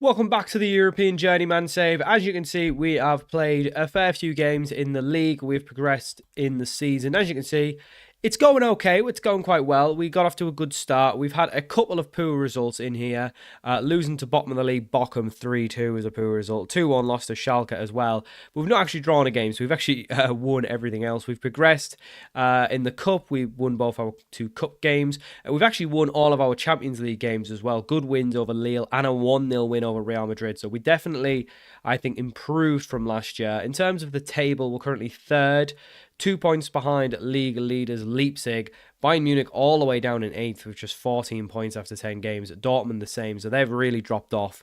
Welcome back to the European Journeyman save. As you can see, we have played a fair few games in the league. We've progressed in the season. As you can see, it's going okay. It's going quite well. We got off to a good start. We've had a couple of poor results in here. Losing to bottom of the league, Bochum 3-2 was a poor result. 2-1 lost to Schalke as well. But we've not actually drawn a game, so we've actually won everything else. We've progressed in the cup. We've won both our two cup games. We've actually won all of our Champions League games as well. Good wins over Lille and a 1-0 win over Real Madrid. So we definitely, I think, improved from last year. In terms of the table, we're currently third. 2 points behind league leaders Leipzig. Bayern Munich all the way down in 8th with just 14 points after 10 games. Dortmund the same, so they've really dropped off.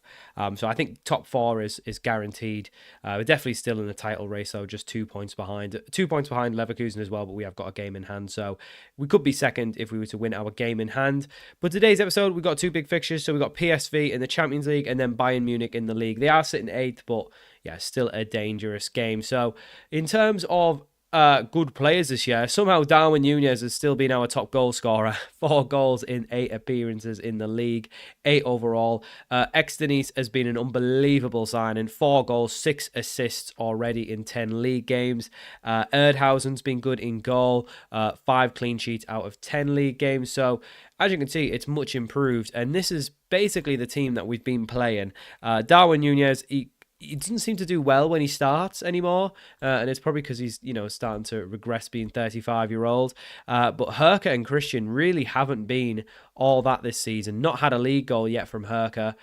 So I think top 4 is guaranteed. We're definitely still in the title race, though, just 2 points behind. 2 points behind Leverkusen as well, but we have got a game in hand. So we could be second if we were to win our game in hand. But today's episode, we've got 2 big fixtures. So we've got PSV in the Champions League and then Bayern Munich in the league. They are sitting 8th, but yeah, still a dangerous game. So in terms of good players this year, somehow Darwin Núñez has still been our top goal scorer. 4 goals in 8 appearances in the league, 8 overall. Ex-Denise has been an unbelievable signing. 4 goals, 6 assists already in 10 league games. Erdhausen's been good in goal, 5 clean sheets out of 10 league games. So as you can see, it's much improved, and this is basically the team that we've been playing. Darwin Núñez, he doesn't seem to do well when he starts anymore, and it's probably because he's, starting to regress being 35-year-old. But Herke and Christian really haven't been all that this season. Not had a league goal yet from Herke,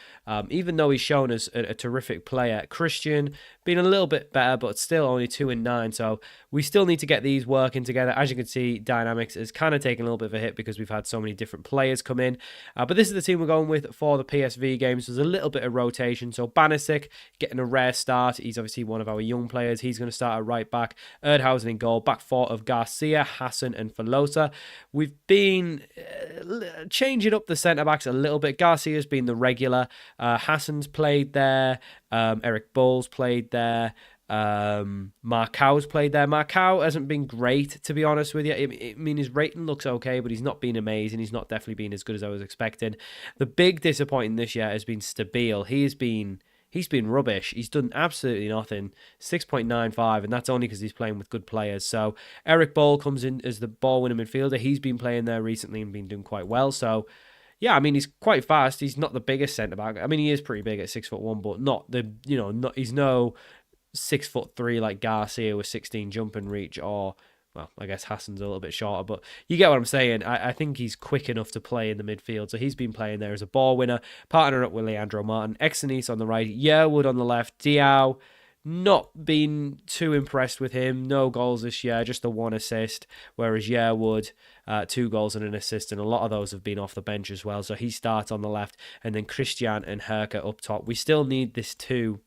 even though he's shown as a terrific player. Christian been a little bit better, but still only 2 and 9. So we still need to get these working together. As you can see, Dynamics is kind of taking a little bit of a hit because we've had so many different players come in. But this is the team we're going with for the PSV games. There's a little bit of rotation. So Banisic getting a rare start. He's obviously one of our young players. He's going to start at right back. Erdhausen in goal. Back 4 of Garcia, Hassan and Filosa. We've been changing up the centre-backs a little bit. Garcia's been the regular. Hassan's played there. Eric Bull's played there. Marcau's played there. Marcau hasn't been great, to be honest with you. I mean, his rating looks okay, but he's not been amazing. He's not definitely been as good as I was expecting. The big disappointing this year has been Stabile. He's been rubbish. He's done absolutely nothing. 6.95, and that's only because he's playing with good players. So Eric Bull comes in as the ball-winning midfielder. He's been playing there recently and been doing quite well. So yeah, I mean, he's quite fast. He's not the biggest centre-back. I mean, he is pretty big at 6'1", but not the, he's no 6'3" like Garcia with 16 jump and reach, or, well, I guess Hassan's a little bit shorter, but you get what I'm saying. I think he's quick enough to play in the midfield, so he's been playing there as a ball winner, partnering up with Leandro Martin. Ex-Denise on the right, Yearwood on the left, Diao. Not been too impressed with him. No goals this year, just the 1 assist, whereas Yearwood, 2 goals and an assist, and a lot of those have been off the bench as well. So he starts on the left, and then Christian and Herke up top. We still need these two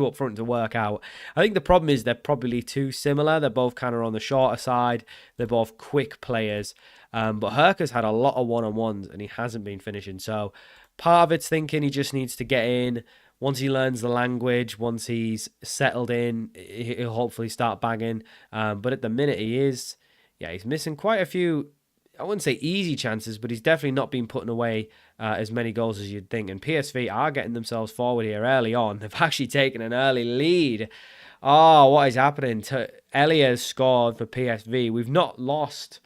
up front to work out. I think the problem is they're probably too similar. They're both kind of on the shorter side. They're both quick players. But Herke's had a lot of one-on-ones, and he hasn't been finishing. So part of it's thinking he just needs to get in. Once he learns the language, once he's settled in, he'll hopefully start banging. But at the minute, he's missing quite a few, I wouldn't say easy chances, but he's definitely not been putting away as many goals as you'd think. And PSV are getting themselves forward here early on. They've actually taken an early lead. Oh, what is happening? Elias scored for PSV. We've not lost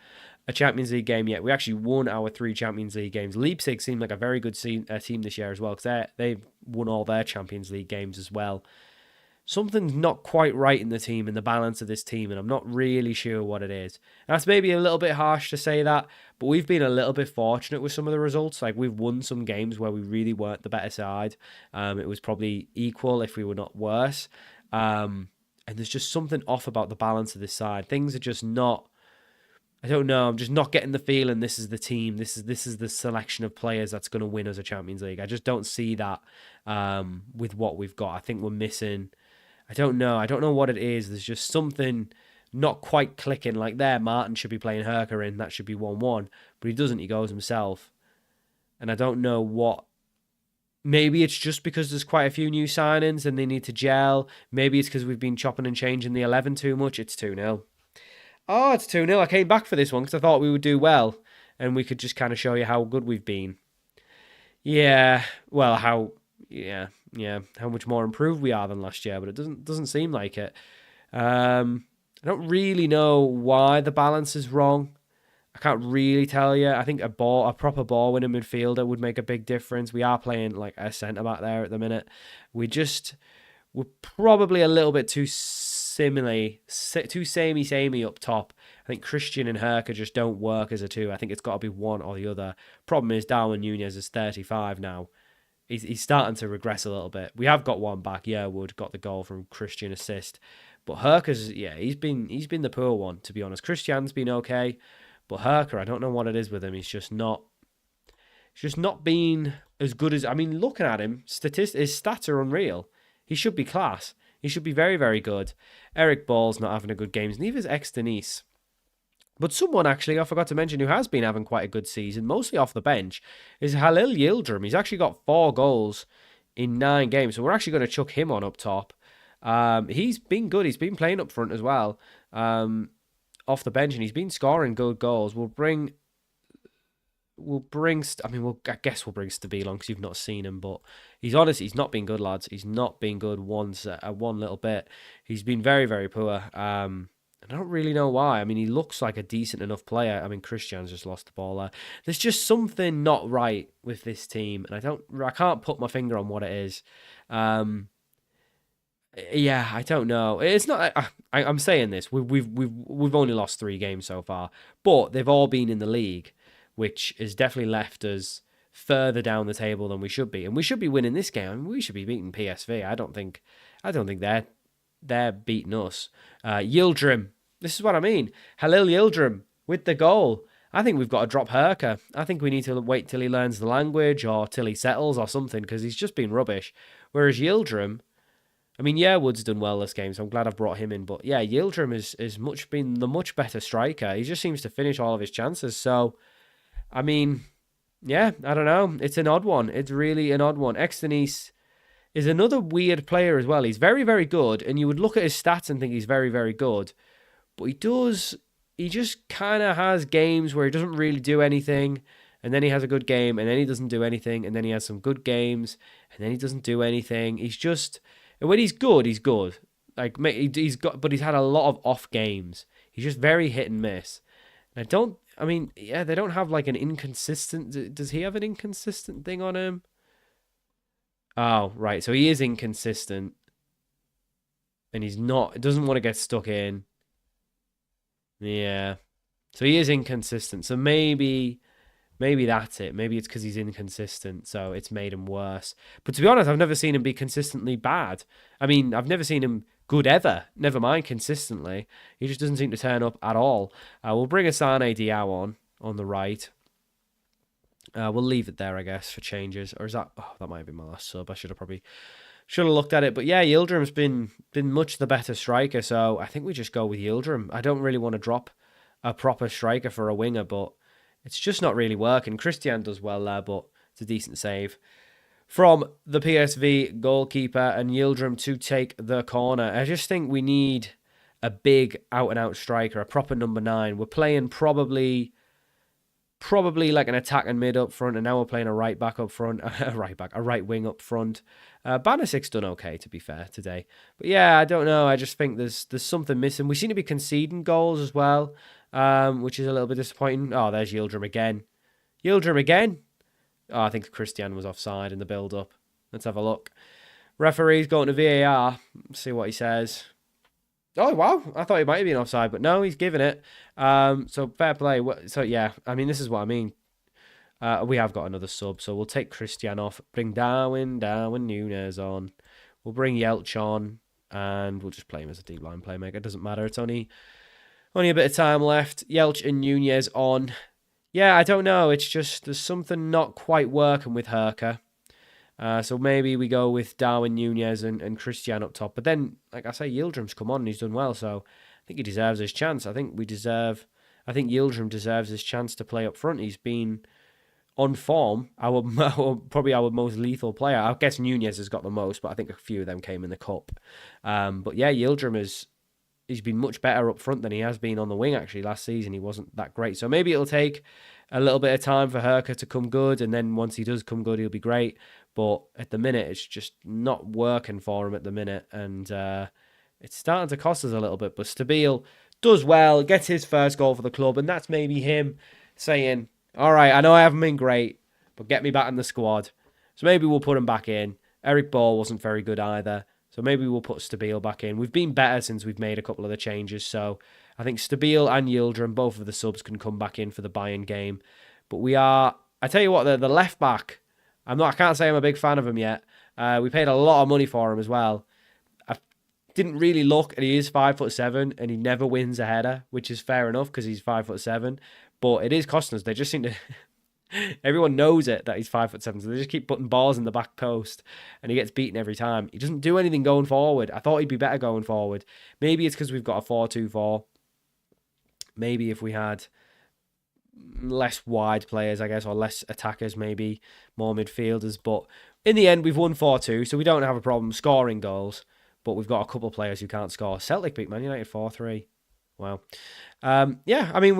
a Champions League game yet. We actually won our 3 Champions League games. Leipzig seemed like a very good team this year as well, because they've won all their Champions League games as well. Something's not quite right in the team, in the balance of this team, and I'm not really sure what it is. And that's maybe a little bit harsh to say that, but we've been a little bit fortunate with some of the results. Like, we've won some games where we really weren't the better side. It was probably equal if we were not worse. And there's just something off about the balance of this side. Things are just not, I don't know. I'm just not getting the feeling this is the team. This is the selection of players that's going to win us a Champions League. I just don't see that with what we've got. I think we're missing. I don't know what it is. There's just something not quite clicking. Like there, Martin should be playing Herke in. That should be 1-1. But he doesn't. He goes himself. And I don't know what. Maybe it's just because there's quite a few new signings and they need to gel. Maybe it's because we've been chopping and changing the 11 too much. It's 2-0. Oh, it's 2-0. I came back for this one because I thought we would do well. And we could just kind of show you how good we've been. Yeah, well, how yeah, how much more improved we are than last year, but it doesn't seem like it. I don't really know why the balance is wrong. I can't really tell you. I think a proper ball winning midfielder would make a big difference. We are playing like a centre back there at the minute. We're probably a little bit too samey up top. I think Christian and Herker just don't work as a two. I think it's got to be one or the other. Problem is Darwin Nunez is 35 now. He's starting to regress a little bit. We have got one back. Wood got the goal from Christian assist. But Herker's, he's been the poor one, to be honest. Christian's been okay. But Herker, I don't know what it is with him. He's just not been as good as... I mean, looking at him, his stats are unreal. He should be class. He should be very, very good. Eric Ball's not having a good game. Neither is Ex-Denise. But someone, actually, I forgot to mention, who has been having quite a good season, mostly off the bench, is Halil Yildirim. He's actually got 4 goals in 9 games. So we're actually going to chuck him on up top. He's been good. He's been playing up front as well. Off the bench, and he's been scoring good goals. I guess we'll bring Stabile on because you've not seen him, but he's not been good, lads. He's not been good one little bit. He's been very, very poor. I don't really know why. I mean, he looks like a decent enough player. I mean, Christian's just lost the ball there. There's just something not right with this team, and I can't put my finger on what it is. Yeah, I don't know. It's not. I'm saying this. We've only lost 3 games so far, but they've all been in the league, which has definitely left us further down the table than we should be, and we should be winning this game. I mean, we should be beating PSV. I don't think they're beating us. Yildirim. This is what I mean. Halil Yildirim with the goal. I think we've got to drop Herker. I think we need to wait till he learns the language or till he settles or something, because he's just been rubbish. Whereas Yildirim, I mean, Wood's done well this game, so I'm glad I've brought him in. But yeah, Yildirim is been the much better striker. He just seems to finish all of his chances. So, I mean, yeah, I don't know. It's an odd one. It's really an odd one. Ex-Denise is another weird player as well. He's very, very good, and you would look at his stats and think he's very, very good. But he just kind of has games where he doesn't really do anything, and then he has a good game, and then he doesn't do anything, and then he has some good games, and then he doesn't do anything. He's just... When he's good, he's good. But he's had a lot of off games. He's just very hit and miss. And they don't have like an inconsistent... Does he have an inconsistent thing on him? Oh, right. So he is inconsistent. And doesn't want to get stuck in. Yeah. So he is inconsistent. So maybe that's it. Maybe it's because he's inconsistent, so it's made him worse. But to be honest, I've never seen him be consistently bad. I mean, I've never seen him good ever. Never mind consistently. He just doesn't seem to turn up at all. We'll bring Asane Diao on the right. We'll leave it there, I guess, for changes. Or is that... Oh, that might have been my last sub. I should have looked at it. But yeah, Yildirim's been much the better striker, so I think we just go with Yildirim. I don't really want to drop a proper striker for a winger, but it's just not really working. Christian does well there, but it's a decent save from the PSV goalkeeper, and Yildirim to take the corner. I just think we need a big out-and-out striker, a proper number 9. We're playing probably like an attack and mid up front, and now we're playing a right back up front, a right wing up front. Banisic's done okay, to be fair, today. But yeah, I don't know. I just think there's something missing. We seem to be conceding goals as well, which is a little bit disappointing. Oh, there's Yildirim again. Oh, I think Christian was offside in the build-up. Let's have a look. Referee's going to VAR. Let's see what he says. Oh, wow. I thought he might have been offside, but no, he's giving it. So fair play. So, yeah, I mean, this is what I mean. We have got another sub, so we'll take Christian off. Bring Darwin Nunez on. We'll bring Yelch on, and we'll just play him as a deep line playmaker. It doesn't matter. It's only a bit of time left. Yelch and Nunez on. Yeah, I don't know. It's just there's something not quite working with Herker. So maybe we go with Darwin Nunez and Christian up top. But then, like I say, Yildirim's come on and he's done well. So I think he deserves his chance. I think Yildirim deserves his chance to play up front. He's been on form. Probably our most lethal player. I guess Nunez has got the most, but I think a few of them came in the cup. But yeah, Yildirim he's been much better up front than he has been on the wing, actually. Last season, he wasn't that great. So maybe it'll take a little bit of time for Herker to come good, and then once he does come good, he'll be great. But at the minute, it's just not working for him at the minute. And it's starting to cost us a little bit. But Stabile does well, gets his first goal for the club. And that's maybe him saying, all right, I know I haven't been great, but get me back in the squad. So maybe we'll put him back in. Eric Ball wasn't very good either. So maybe we'll put Stabile back in. We've been better since we've made a couple of the changes. So I think Stabile and Yildirim, both of the subs, can come back in for the Bayern game. But I tell you what, the left back, I can't say I'm a big fan of him yet. We paid a lot of money for him as well. I didn't really look, and he is 5'7", and he never wins a header, which is fair enough because he's 5'7". But it is costing us. They just seem to... Everyone knows it that he's 5'7", so they just keep putting balls in the back post, and he gets beaten every time. He doesn't do anything going forward. I thought he'd be better going forward. Maybe it's because we've got a 4-2-4. Maybe if we had less wide players, I guess, or less attackers, maybe more midfielders. But in the end, we've won 4-2, so we don't have a problem scoring goals. But we've got a couple of players who can't score. Celtic beat Man United 4-3. Wow. Yeah, I mean,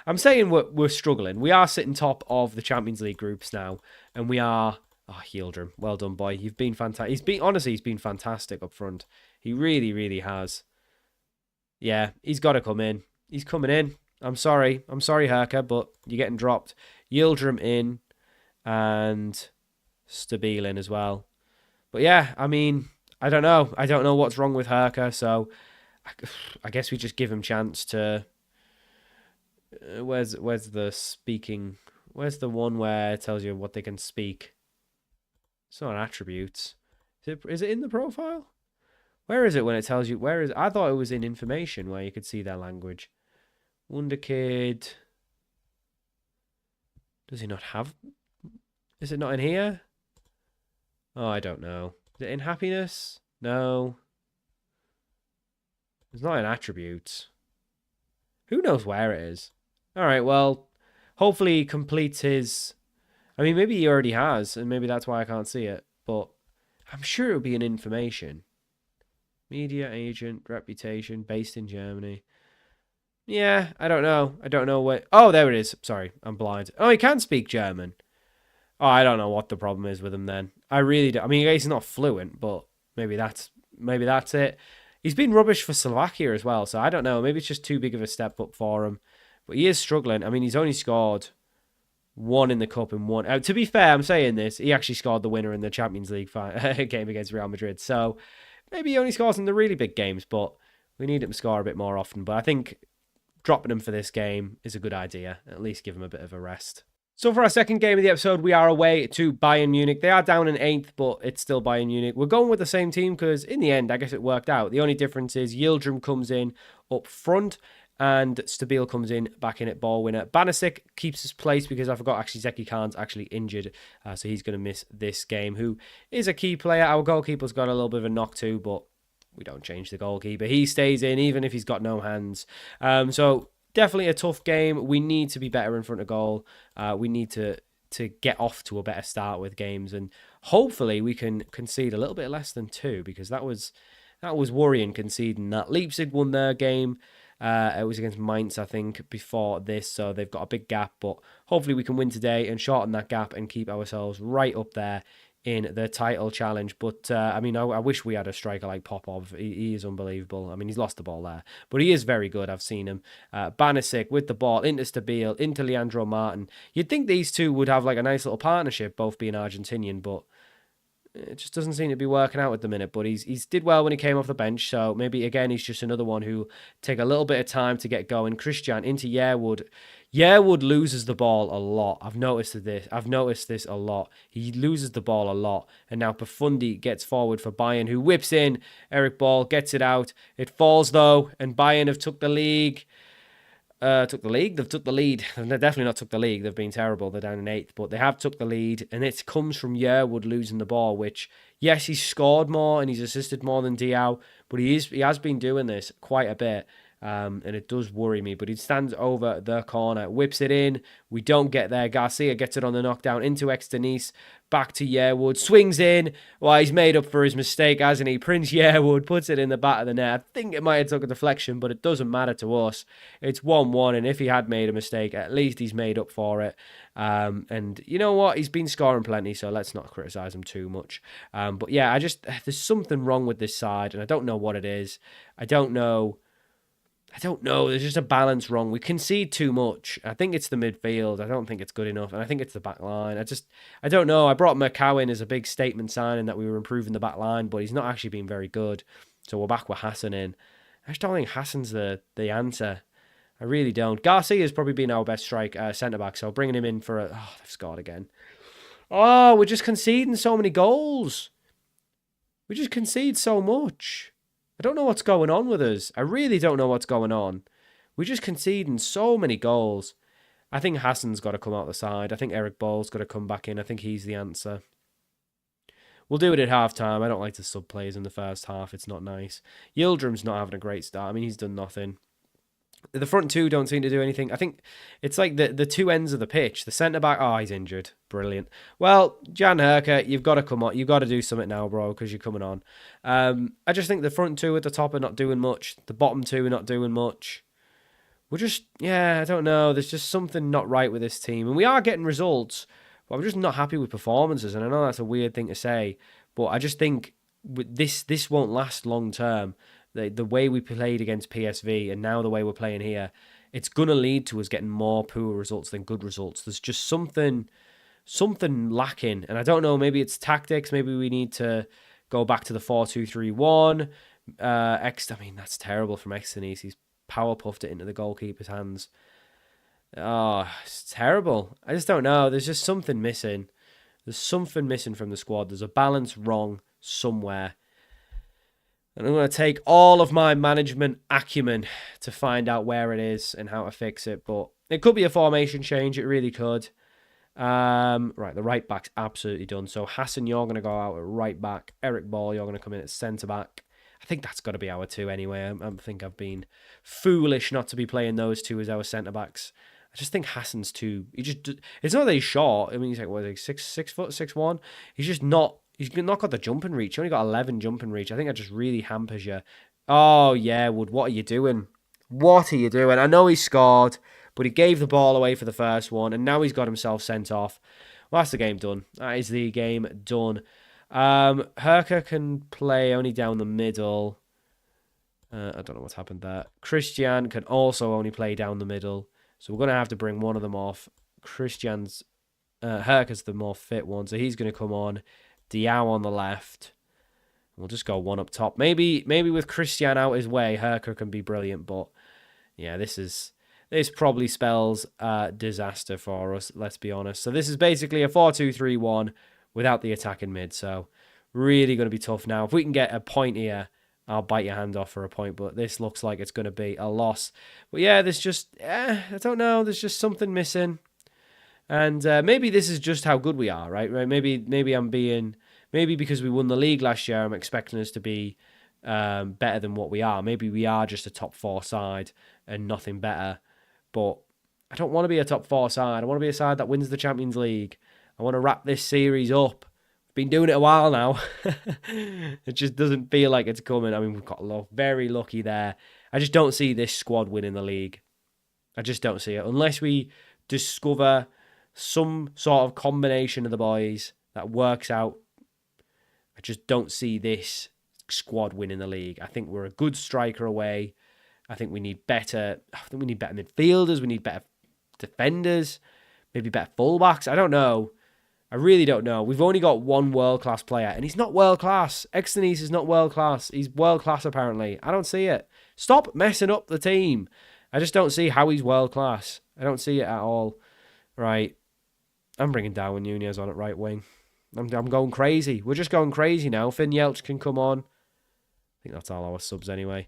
I'm saying we're struggling. We are sitting top of the Champions League groups now, and we are... Oh, Yildirim, well done, boy. You've been fantastic. He's been fantastic up front. He really, really has. Yeah, he's got to come in. He's coming in. I'm sorry, Herka, but you're getting dropped. Yildirim in, and Stabile in as well. But yeah, I mean, I don't know. I don't know what's wrong with Herka, so... I guess we just give him chance to... Where's the speaking... Where's the one where it tells you what they can speak? It's not attributes. Is it in the profile? Where is it when it tells you... I thought it was in information where you could see their language. Wonder Kid... Does he not have... Is it not in here? Oh, I don't know. Is it in happiness? No. It's not in attributes. Who knows where it is? All right, well, hopefully he completes his... I mean, maybe he already has, and maybe that's why I can't see it. But I'm sure it would be in information. Media agent, reputation, based in Germany. Yeah, I don't know. I don't know what... Oh, there it is. Sorry, I'm blind. Oh, he can speak German. Oh, I don't know what the problem is with him then. I really don't. I mean, he's not fluent, but maybe that's it. He's been rubbish for Slovakia as well, so I don't know. Maybe it's just too big of a step up for him. But he is struggling. I mean, he's only scored one in the Cup and one... to be fair, I'm saying this, he actually scored the winner in the Champions League game against Real Madrid. So maybe he only scores in the really big games, but we need him to score a bit more often. But I think dropping him for this game is a good idea. At least give him a bit of a rest. So for our second game of the episode, we are away to Bayern Munich. They are down in 8th, but it's still Bayern Munich. We're going with the same team because in the end, I guess it worked out. The only difference is Yildirim comes in up front and Stabile comes in back in at ball winner. Banasic keeps his place because I forgot actually Zeki Khan's actually injured, so he's going to miss this game, who is a key player. Our goalkeeper's got a little bit of a knock too, but we don't change the goalkeeper. He stays in even if he's got no hands. So... Definitely a tough game. We need to be better in front of goal. We need to get off to a better start with games, and hopefully we can concede a little bit less than 2 because that was worrying conceding that. Leipzig won their game. It was against Mainz, I think, before this, so they've got a big gap. But hopefully we can win today and shorten that gap and keep ourselves right up there in the title challenge. But I mean, I wish we had a striker like Popov. He is unbelievable. I mean, he's lost the ball there, but he is very good. I've seen him. Banasic with the ball into Stabile, into Leandro Martin. You'd think these two would have like a nice little partnership, both being Argentinian, but it just doesn't seem to be working out at the minute. But he's did well when he came off the bench, so maybe again he's just another one who take a little bit of time to get going. Christian into Yearwood. Yearwood loses the ball a lot. I've noticed this a lot. He loses the ball a lot. And now Profundi gets forward for Bayern, who whips in. Eric Ball gets it out. It falls, though, and Bayern have took the league. They've took the lead. They've definitely not took the league. They've been terrible. They're down in 8th, but they have took the lead, and it comes from Yearwood losing the ball, which, yes, he's scored more and he's assisted more than Diao, but he has been doing this quite a bit. And it does worry me. But he stands over the corner, whips it in. We don't get there. Garcia gets it on the knockdown into Externise. Back to Yearwood. Swings in. Well, he's made up for his mistake, hasn't he? Prince Yearwood puts it in the back of the net. I think it might have took a deflection, but it doesn't matter to us. It's 1-1, and if he had made a mistake, at least he's made up for it. And you know what? He's been scoring plenty, so let's not criticise him too much. But yeah, there's something wrong with this side, and I don't know what it is. I don't know. There's just a balance wrong. We concede too much. I think it's the midfield. I don't think it's good enough. And I think it's the back line. I don't know. I brought Macau in as a big statement signing that we were improving the back line, but he's not actually been very good. So we're back with Hassan in. I just don't think Hassan's the answer. I really don't. Garcia has probably been our best centre-back, so bringing him in for they've scored again. Oh, we're just conceding so many goals. We just concede so much. I don't know what's going on with us. I really don't know what's going on. We're just conceding so many goals. I think Hassan's got to come out the side. I think Eric Ball's got to come back in. I think he's the answer. We'll do it at half-time. I don't like to sub players in the first half. It's not nice. Yildirim's not having a great start. I mean, he's done nothing. The front two don't seem to do anything. I think it's like the two ends of the pitch. The centre-back, he's injured. Brilliant. Well, Jan Herker, you've got to come on. You've got to do something now, bro, because you're coming on. I just think the front two at the top are not doing much. The bottom two are not doing much. I don't know. There's just something not right with this team. And we are getting results, but I'm just not happy with performances. And I know that's a weird thing to say, but I just think this won't last long term. The way we played against PSV and now the way we're playing here, it's going to lead to us getting more poor results than good results. There's just something lacking. And I don't know, maybe it's tactics. Maybe we need to go back to the 4-2-3-1. That's terrible from Externise. He's power puffed it into the goalkeeper's hands. Oh, it's terrible. I just don't know. There's just something missing. There's something missing from the squad. There's a balance wrong somewhere. And I'm going to take all of my management acumen to find out where it is and how to fix it. But it could be a formation change. It really could. Right, the right back's absolutely done. So Hassan, you're going to go out at right back. Eric Ball, you're going to come in at centre back. I think that's got to be our two anyway. I think I've been foolish not to be playing those two as our centre backs. I just think Hassan's too. It's not that he's short. I mean, he's like, what is he, 6 foot, 6'1"? He's just not. He's not got the jumping reach. He only got 11 jumping reach. I think that just really hampers you. Oh, yeah, Wood, what are you doing? What are you doing? I know he scored, but he gave the ball away for the first one, and now he's got himself sent off. Well, that's the game done. That is the game done. Herker can play only down the middle. I don't know what's happened there. Christian can also only play down the middle. So we're going to have to bring one of them off. Herker's the more fit one, so he's going to come on. Diao on the left. We'll just go one up top. Maybe with Christian out his way, Herker can be brilliant. But yeah, this probably spells disaster for us. Let's be honest. So this is basically a 4-2-3-1 without the attacking mid. So really going to be tough now. If we can get a point here, I'll bite your hand off for a point. But this looks like it's going to be a loss. But yeah, there's just I don't know. There's just something missing. And maybe this is just how good we are, right? Maybe because we won the league last year, I'm expecting us to be better than what we are. Maybe we are just a top 4 side and nothing better. But I don't want to be a top 4 side. I want to be a side that wins the Champions League. I want to wrap this series up. Been doing it a while now. It just doesn't feel like it's coming. I mean, we've got very lucky there. I just don't see this squad winning the league. I just don't see it. Unless we discover some sort of combination of the boys that works out. I just don't see this squad winning the league. I think we're a good striker away. I think we need better midfielders. We need better defenders. Maybe better fullbacks. I don't know. I really don't know. We've only got one world-class player, and he's not world-class. Externise is not world-class. He's world-class, apparently. I don't see it. Stop messing up the team. I just don't see how he's world-class. I don't see it at all. Right. I'm bringing Darwin Nunez on at right wing. I'm going crazy. We're just going crazy now. Finn Yelch can come on. I think that's all our subs anyway.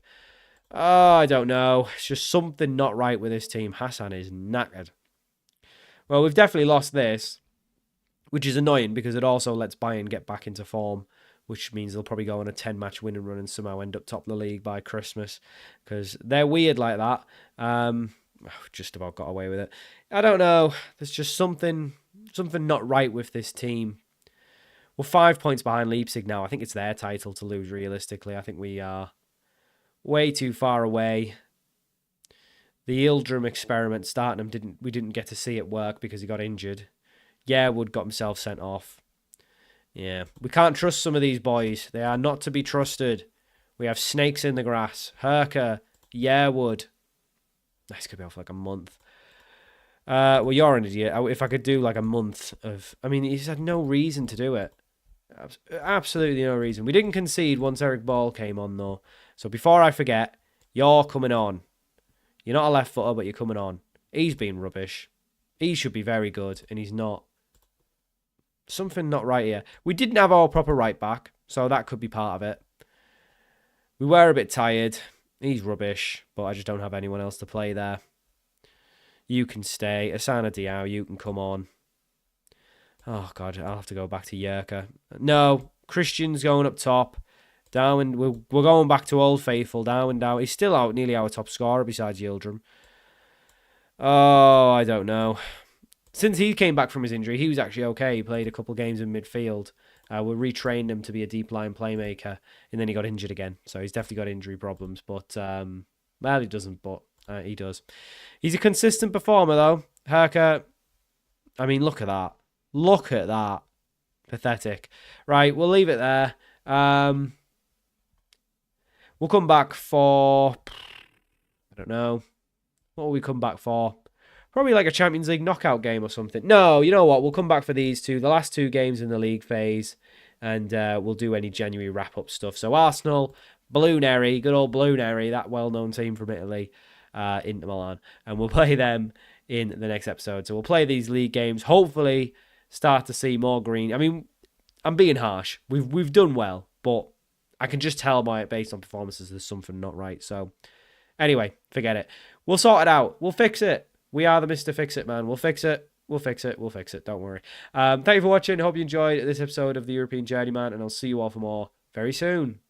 Oh, I don't know. It's just something not right with this team. Hassan is knackered. Well, we've definitely lost this, which is annoying because it also lets Bayern get back into form. which means they'll probably go on a 10-match winning run and somehow end up top of the league by Christmas, because they're weird like that. Just about got away with it. I don't know. There's just something not right with this team. We're 5 points behind Leipzig now. I think it's their title to lose, realistically. I think we are way too far away. The Yildirim experiment starting him, we didn't get to see it work because he got injured. Wood got himself sent off. Yeah, we can't trust some of these boys. They are not to be trusted. We have snakes in the grass. Herker, Wood. This could be off like a month. Well, you're an idiot. If I could do like a month of... I mean, he's had no reason to do it. Absolutely no reason. We didn't concede once Eric Ball came on, though. So before I forget, you're coming on. You're not a left footer, but you're coming on. He's been rubbish. He should be very good, and he's not. Something not right here. We didn't have our proper right back, so that could be part of it. We were a bit tired. He's rubbish, but I just don't have anyone else to play there. You can stay. Asana Diao, you can come on. Oh, God, I'll have to go back to Yerka. No, Christian's going up top. Darwin, we're going back to Old Faithful. Darwin. He's still out, nearly our top scorer besides Yildirim. Oh, I don't know. Since he came back from his injury, he was actually okay. He played a couple games in midfield. We retrained him to be a deep line playmaker, and then he got injured again. So he's definitely got injury problems. But, well, he doesn't, but he does. He's a consistent performer, though. Herker, I mean, look at that. Look at that. Pathetic. Right, we'll leave it there. We'll come back for... I don't know. What will we come back for? Probably like a Champions League knockout game or something. No, you know what? We'll come back for these two. The last two games in the league phase. And we'll do any January wrap-up stuff. So Arsenal, Blueneri, good old Blueneri, that well-known team from Italy, Inter Milan. And we'll play them in the next episode. So we'll play these league games. Hopefully start to see more green. I mean, I'm being harsh. We've done well. But I can just tell by it based on performances there's something not right. So anyway, forget it. We'll sort it out. We'll fix it. We are the Mr. Fix-It man. We'll fix it. We'll fix it. We'll fix it. Don't worry. Thank you for watching. Hope you enjoyed this episode of the European Journeyman, and I'll see you all for more very soon.